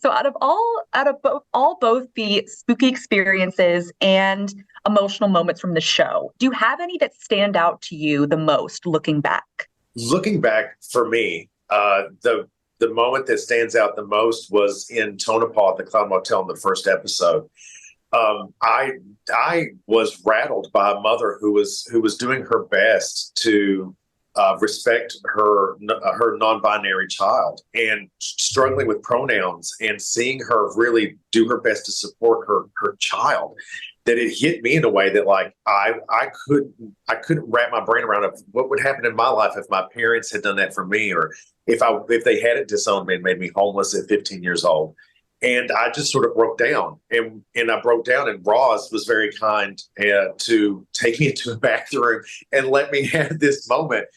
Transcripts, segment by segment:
So out of both the spooky experiences and emotional moments from the show, do you have any that stand out to you the most looking back? Looking back for me, the moment that stands out the most was in Tonopah at the Clown Motel in the first episode. I was rattled by a mother who was doing her best to respect her non-binary child and struggling with pronouns, and seeing her really do her best to support her child. That it hit me in a way that, like, I couldn't wrap my brain around of what would happen in my life if my parents had done that for me, or if they hadn't disowned me and made me homeless at 15 years old. And I just sort of broke down, and I broke down, and Roz was very kind to take me into a bathroom and let me have this moment.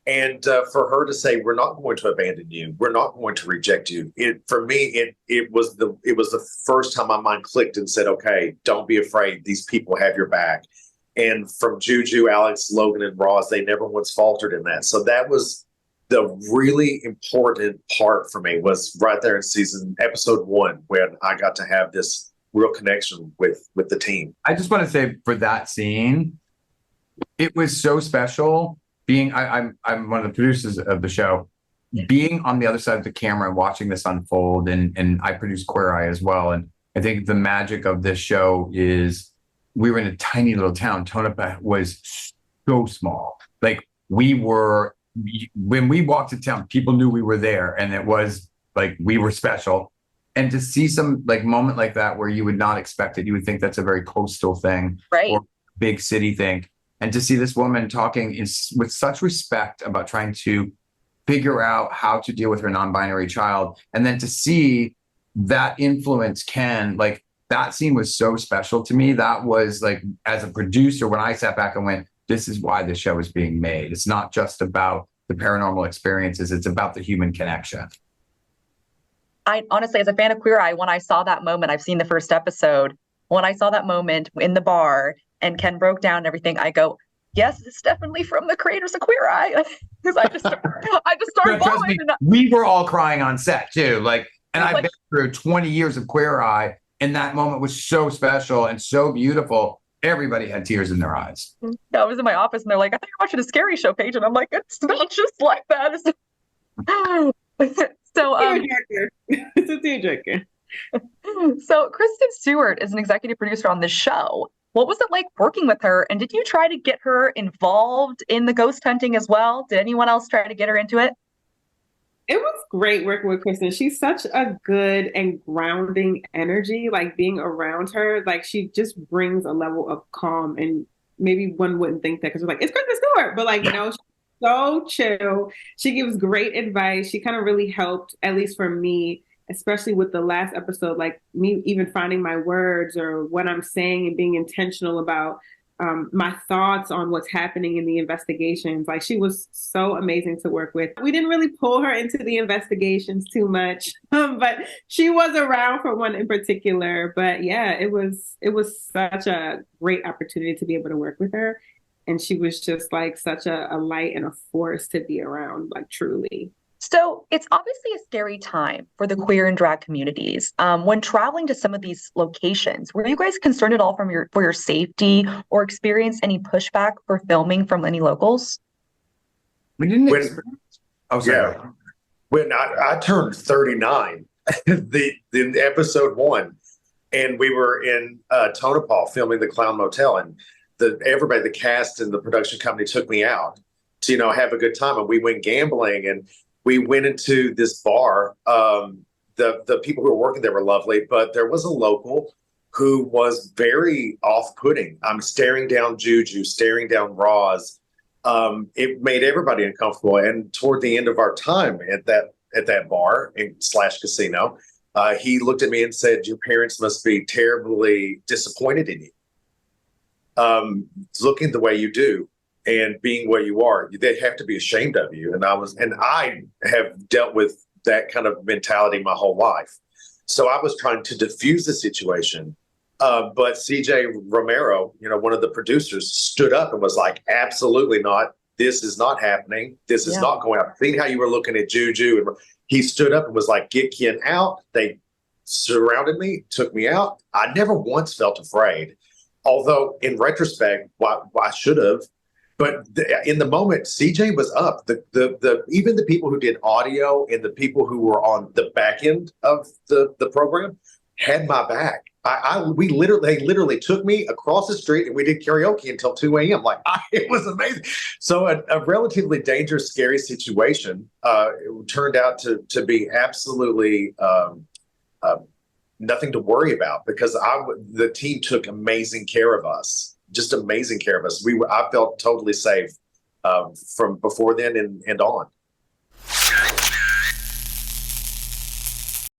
And for her to say, "We're not going to abandon you. We're not going to reject you." For me, it was the first time my mind clicked and said, "Okay, don't be afraid. These people have your back." And from Juju, Alex, Logan, and Roz, they never once faltered in that. So that was the really important part for me, was right there in episode 1, when I got to have this real connection with the team. I just want to say, for that scene, it was so special. I'm one of the producers of the show, being on the other side of the camera and watching this unfold, and I produce Queer Eye as well. And I think the magic of this show is we were in a tiny little town. Tonopah was so small. Like, when we walked to town, people knew we were there, and it was like we were special. And to see some like moment like that where you would not expect it, you would think that's a very coastal thing, right, or big city thing. And to see this woman talking with such respect about trying to figure out how to deal with her non-binary child, and then to see that influence Ken, like, that scene was so special to me. That was like, as a producer, when I sat back and went, this is why the show is being made. It's not just about the paranormal experiences. It's about the human connection. I honestly, as a fan of Queer Eye, when I saw that moment, I've seen the first episode, when I saw that moment in the bar and Ken broke down and everything, I go, yes, it's definitely from the creators of Queer Eye. Because I just started bawling. We were all crying on set too. Like, and I've been through 20 years of Queer Eye, and that moment was so special and so beautiful. Everybody had tears in their eyes. Yeah, I was in my office and they're like, I think you're watching a scary show, Paige. And I'm like, it's not just like that. So, it's a tearjerker. So Kristen Stewart is an executive producer on this show. What was it like working with her? And did you try to get her involved in the ghost hunting as well? Did anyone else try to get her into it? It was great working with Kristen. She's such a good and grounding energy. Like, being around her, like, she just brings a level of calm. And maybe one wouldn't think that because we're like, it's Kristen Stewart. But, like, you know, she's so chill. She gives great advice. She kind of really helped, at least for me, especially with the last episode, like me even finding my words or what I'm saying and being intentional about my thoughts on what's happening in the investigations. Like, she was so amazing to work with. We didn't really pull her into the investigations too much, but she was around for one in particular. But yeah, it was such a great opportunity to be able to work with her. And she was just like such a light and a force to be around, like, truly. So it's obviously a scary time for the queer and drag communities. When traveling to some of these locations, were you guys concerned at all for your safety, or experienced any pushback for filming from any locals? We didn't experience. Oh, sorry. Yeah. When I turned 39, in episode 1, and we were in Tonopah filming the Clown Motel, and everybody, the cast and the production company, took me out to, you know, have a good time, and we went gambling, and we went into this bar. The people who were working there were lovely, but there was a local who was very off-putting. I'm staring down Juju, staring down Roz. It made everybody uncomfortable. And toward the end of our time at that bar / casino, he looked at me and said, "Your parents must be terribly disappointed in you. Looking the way you do and being where you are, they have to be ashamed of you." And I have dealt with that kind of mentality my whole life. So I was trying to diffuse the situation. But CJ Romero, you know, one of the producers, stood up and was like, "Absolutely not. This is not happening. This is not going out. Think how you were looking at Juju." And he stood up and was like, "Get Ken out." They surrounded me, took me out. I never once felt afraid. Although in retrospect, I should have. But in the moment, CJ was up. The even the people who did audio and the people who were on the back end of the program had my back. They literally took me across the street and we did karaoke until 2 a.m. It was amazing. So a relatively dangerous, scary situation it turned out to be absolutely nothing to worry about because the team took amazing care of us, just amazing care of us. I felt totally safe from before then and on.